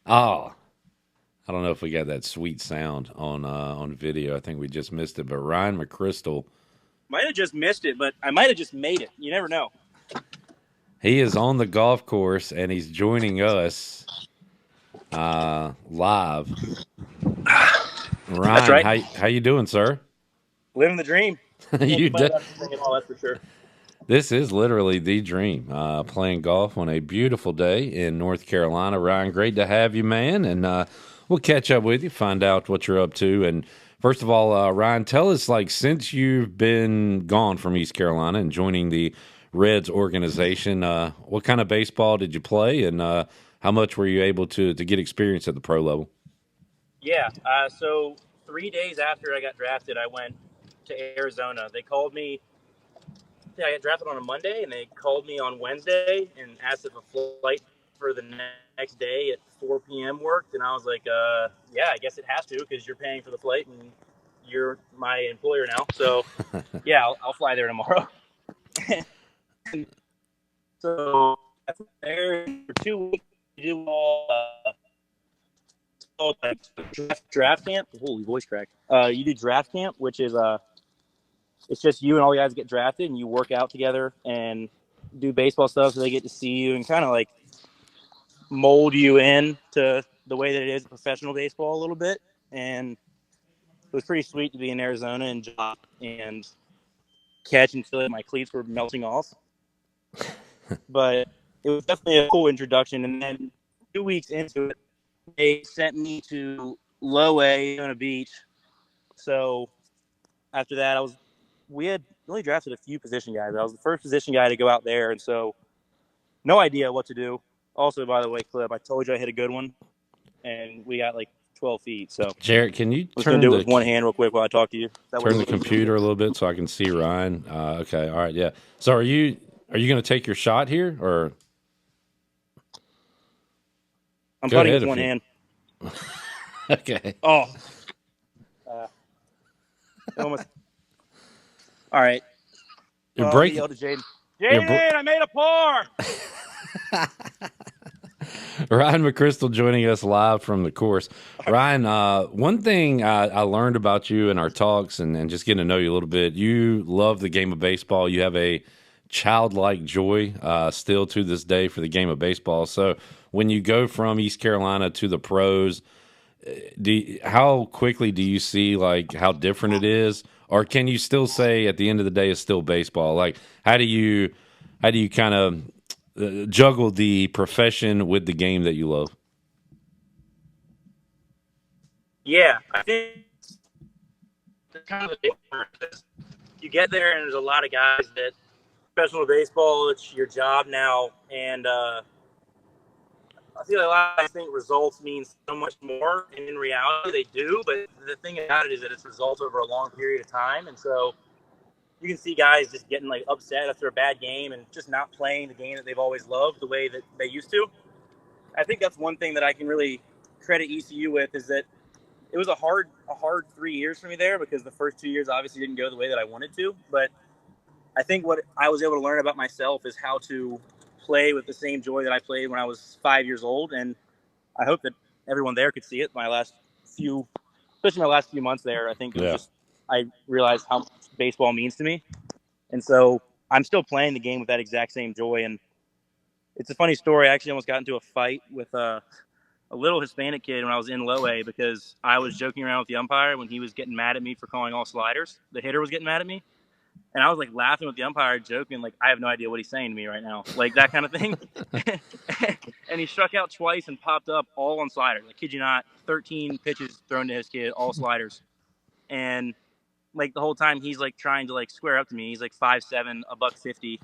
Oh, I don't know if we got that sweet sound on video. I think we just missed it. But Ryan McCrystal, Might have just missed it, but I might have just made it. You never know. he is on the golf course and he's joining us live. That's Ryan, right. how you doing, sir? Living the dream. Can't you complain de- about anything at all, that's for sure. This is literally the dream. Playing golf on a beautiful day in North Carolina. Ryan, great to have you, man. And we'll catch up with you, find out what you're up to. And first of all, Ryan, tell us, like, since you've been gone from East Carolina and joining the Reds organization, what kind of baseball did you play, and how much were you able to get experience at the pro level? Yeah. So 3 days after I got drafted, I went to Arizona. They called me. Yeah, I got drafted on a Monday, and they called me on Wednesday and asked if a flight for the next day at 4 p.m. worked. And I was like, yeah, I guess it has to because you're paying for the flight and you're my employer now. So yeah, I'll fly there tomorrow. So I was there for 2 weeks. You do all like draft camp. Holy voice crack. You do draft camp, which is it's just you and all the guys get drafted, and you work out together and do baseball stuff, so they get to see you and kind of like mold you in to the way that it is professional baseball a little bit. And it was pretty sweet to be in Arizona and catch until my cleats were melting off. But it was definitely a cool introduction. And then 2 weeks into it, they sent me to Low A on a beach. So after that, we had only drafted a few position guys. I was the first position guy to go out there, and so no idea what to do. Also, by the way, Clip, I told you I hit a good one, and we got like 12 feet. So I'm Jarrett, can you just gonna do it with one hand real quick while I talk to you. That way, turn it's the a little easier. computer a little bit so I can see Ryan? Okay, all right, yeah. So are you going to take your shot here, or I'm go putting ahead with if one you? hand. Okay, Oh, uh, almost. All right. you're Let me breaking. yell to Jaden. You're br- Jaden, I made a par. Ryan McCrystal joining us live from the course. Ryan, one thing I learned about you in our talks and just getting to know you a little bit, you love the game of baseball. You have a childlike joy still to this day for the game of baseball. So when you go from East Carolina to the pros, how quickly do you see like how different it is, or can you still say at the end of the day it's still baseball? Like how do you kind of juggle the profession with the game that you love? Yeah, I think that's kind of the big difference. You get there, and there's a lot of guys that professional baseball, it's your job now, and I feel like a lot of guys think results mean so much more, and in reality, they do. But the thing about it is that it's results over a long period of time, and so you can see guys just getting like upset after a bad game and just not playing the game that they've always loved the way that they used to. I think that's one thing that I can really credit ECU with is that it was a hard 3 years for me there because the first 2 years obviously didn't go the way that I wanted to. But I think what I was able to learn about myself is how to play with the same joy that I played when I was 5 years old, and I hope that everyone there could see it. Especially my last few months there, I think it was Yeah. just I realized how much baseball means to me, and so I'm still playing the game with that exact same joy. And it's a funny story. I actually almost got into a fight with a little Hispanic kid when I was in low A because I was joking around with the umpire when he was getting mad at me for calling all sliders. The hitter was getting mad at me, and I was like laughing with the umpire, joking like I have no idea what he's saying to me right now, like that kind of thing. And he struck out twice and popped up all on sliders. I kid you not, 13 pitches thrown to his kid, all sliders. And like the whole time he's like trying to like square up to me. He's like 5'7", a buck 50,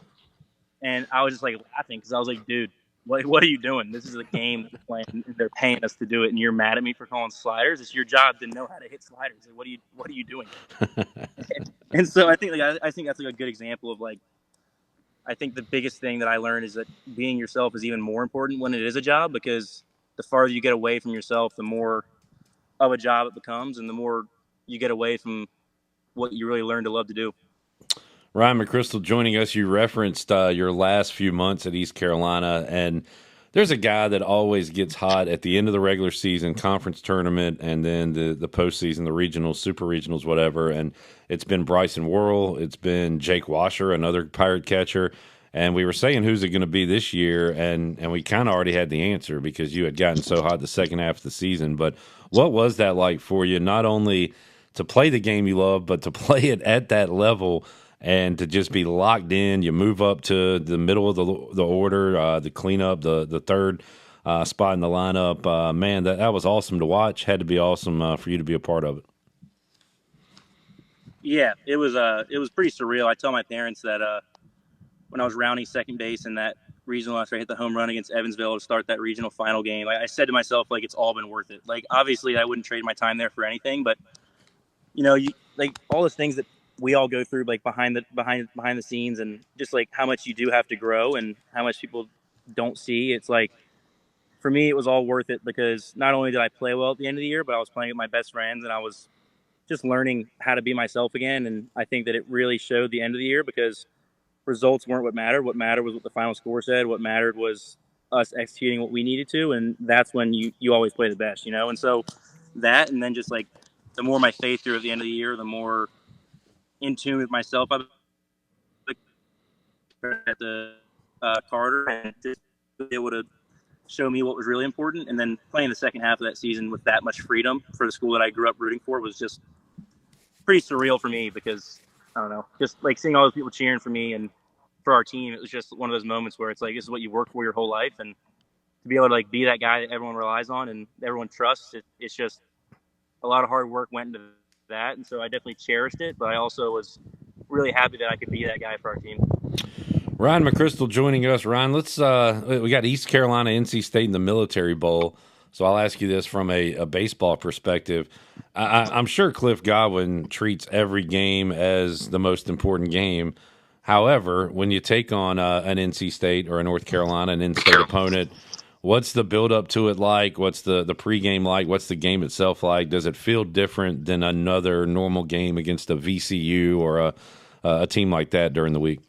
and I was just like laughing because I was like, dude, what are you doing? This is a game that we're playing, and they're paying us to do it, and you're mad at me for calling sliders. It's your job to know how to hit sliders. Like, what are you doing? And so I think I think that's like a good example of like I think the biggest thing that I learned is that being yourself is even more important when it is a job because the farther you get away from yourself, the more of a job it becomes, and the more you get away from what you really learn to love to do. Ryan McCrystal joining us. You referenced your last few months at East Carolina, and there's a guy that always gets hot at the end of the regular season, conference tournament, and then the postseason, the regionals, super regionals, whatever. And it's been Bryson Worrell, it's been Jake Washer, another Pirate catcher. And we were saying who's it going to be this year, and we kind of already had the answer because you had gotten so hot the second half of the season. But what was that like for you? Not only to play the game you love, but to play it at that level and to just be locked in. You move up to the middle of the order, the cleanup, the third spot in the lineup. Man, that was awesome to watch. Had to be awesome for you to be a part of it. Yeah, it was pretty surreal. I tell my parents that when I was rounding second base in that regional after I hit the home run against Evansville to start that regional final game, I said to myself, like, it's all been worth it. Like, obviously, I wouldn't trade my time there for anything, but you like all the things that we all go through, like behind the scenes, and just like how much you do have to grow and how much people don't see. It's like for me, it was all worth it because not only did I play well at the end of the year, but I was playing with my best friends and I was just learning how to be myself again. And I think that it really showed the end of the year because results weren't what mattered. What mattered was what the final score said. What mattered was us executing what we needed to, and that's when you always play the best, you know. And so that, and then just like the more my faith grew at the end of the year, the more in tune with myself I at the Carter, and just be able to show me what was really important. And then playing the second half of that season with that much freedom for the school that I grew up rooting for was just pretty surreal for me because I don't know, just like seeing all those people cheering for me and for our team, it was just one of those moments where it's like this is what you work for your whole life, and to be able to like be that guy that everyone relies on and everyone trusts, it's just a lot of hard work went into that, and so I definitely cherished it. But I also was really happy that I could be that guy for our team. Ryan McCrystal joining us. Ryan, let's we got East Carolina, NC State in the Military Bowl. So I'll ask you this from a baseball perspective. I'm sure Cliff Godwin treats every game as the most important game. However, when you take on an NC State or a North Carolina, an in-state opponent, what's the build-up to it like? What's the pregame like? What's the game itself like? Does it feel different than another normal game against a VCU or a team like that during the week?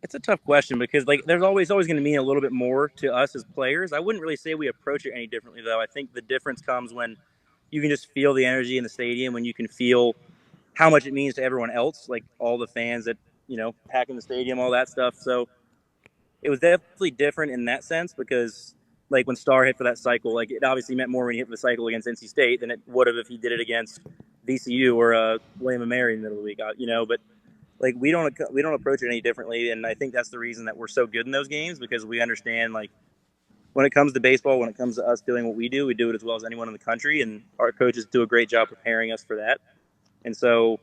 It's a tough question because like there's always going to mean a little bit more to us as players. I wouldn't really say we approach it any differently though. I think the difference comes when you can just feel the energy in the stadium, when you can feel how much it means to everyone else, like all the fans that pack in the stadium, all that stuff. So it was definitely different in that sense because like when Starr hit for that cycle, like it obviously meant more when he hit for the cycle against NC State than it would have if he did it against VCU or William and Mary in the middle of the week. But like we don't approach it any differently, and I think that's the reason that we're so good in those games because we understand like when it comes to baseball, when it comes to us doing what we do it as well as anyone in the country, and our coaches do a great job preparing us for that. And so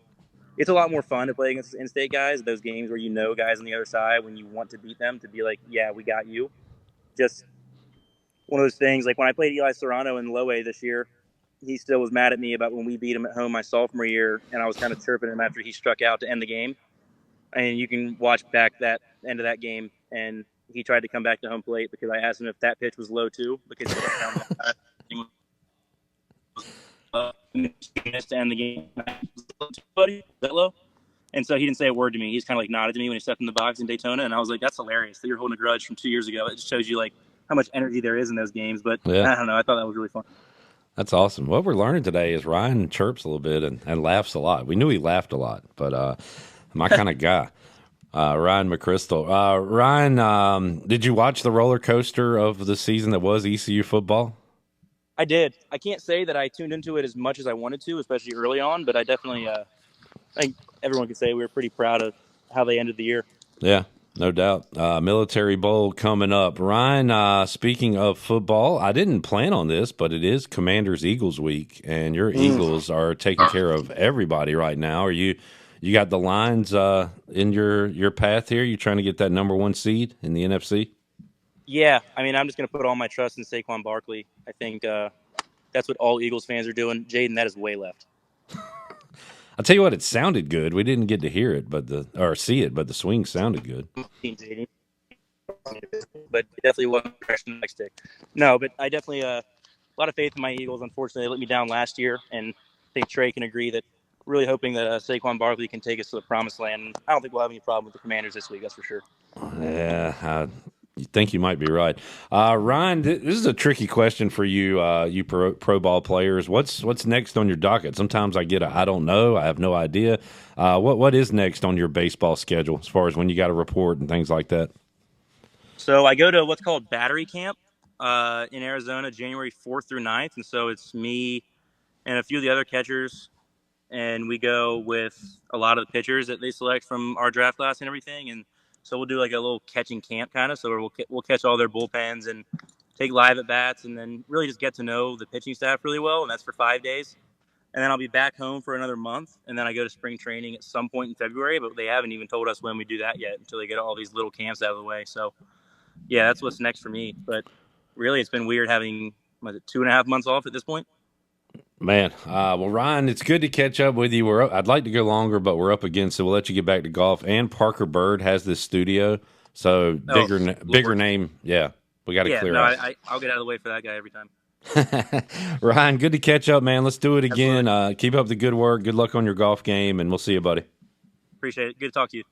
it's a lot more fun to play against in-state guys. Those games where guys on the other side when you want to beat them to be like, yeah, we got you. Just one of those things. Like when I played Eli Serrano in Low A this year, he still was mad at me about when we beat him at home my sophomore year, and I was kind of chirping him after he struck out to end the game. And you can watch back that end of that game, and he tried to come back to home plate because I asked him if that pitch was low too, because he found to end the game. Buddy, is that low? And so he didn't say a word to me. He's kind of like nodded to me when he stepped in the box in Daytona, and I was like, "That's hilarious that you're holding a grudge from 2 years ago." It just shows you like how much energy there is in those games. But Yeah. I don't know. I thought that was really fun. That's awesome. What we're learning today is Ryan chirps a little bit and laughs a lot. We knew he laughed a lot, but my kind of guy, Ryan McCrystal. Ryan, did you watch the roller coaster of the season that was ECU football? I did. I can't say that I tuned into it as much as I wanted to, especially early on, but I definitely I think everyone could say we were pretty proud of how they ended the year. Yeah, no doubt. Military Bowl coming up. Ryan, speaking of football, I didn't plan on this, but it is Commanders Eagles week, and your Eagles are taking care of everybody right now. Are you got the lines in your path here? You trying to get that number one seed in the NFC? Yeah, I mean, I'm just going to put all my trust in Saquon Barkley. I think that's what all Eagles fans are doing. Jaden, that is way left. I'll tell you what, it sounded good. We didn't get to hear it, or see it, but the swing sounded good. But definitely wasn't direction next stick. No, but I definitely a lot of faith in my Eagles. Unfortunately, they let me down last year, and I think Trey can agree that. Really hoping that Saquon Barkley can take us to the promised land. I don't think we'll have any problem with the Commanders this week. That's for sure. Yeah, You think you might be right. Ryan, this is a tricky question for you, you pro ball players. What's next on your docket? Sometimes I get I don't know. I have no idea. What is next on your baseball schedule as far as when you got to report and things like that? So I go to what's called Battery Camp in Arizona, January 4th through 9th. And so it's me and a few of the other catchers. And we go with a lot of the pitchers that they select from our draft class and everything. And so we'll do like a little catching camp kind of. So we'll catch all their bullpens and take live at bats and then really just get to know the pitching staff really well. And that's for 5 days. And then I'll be back home for another month. And then I go to spring training at some point in February, but they haven't even told us when we do that yet until they get all these little camps out of the way. So yeah, that's what's next for me. But really, it's been weird having 2.5 months off at this point. Man, well, Ryan, it's good to catch up with you. I'd like to go longer, but we're up against it. We'll let you get back to golf. And Parker Bird has this studio, so bigger name. Yeah, we got to clear out. I'll get out of the way for that guy every time. Ryan, good to catch up, man. Let's do it again. Absolutely. Keep up the good work. Good luck on your golf game, and we'll see you, buddy. Appreciate it. Good to talk to you.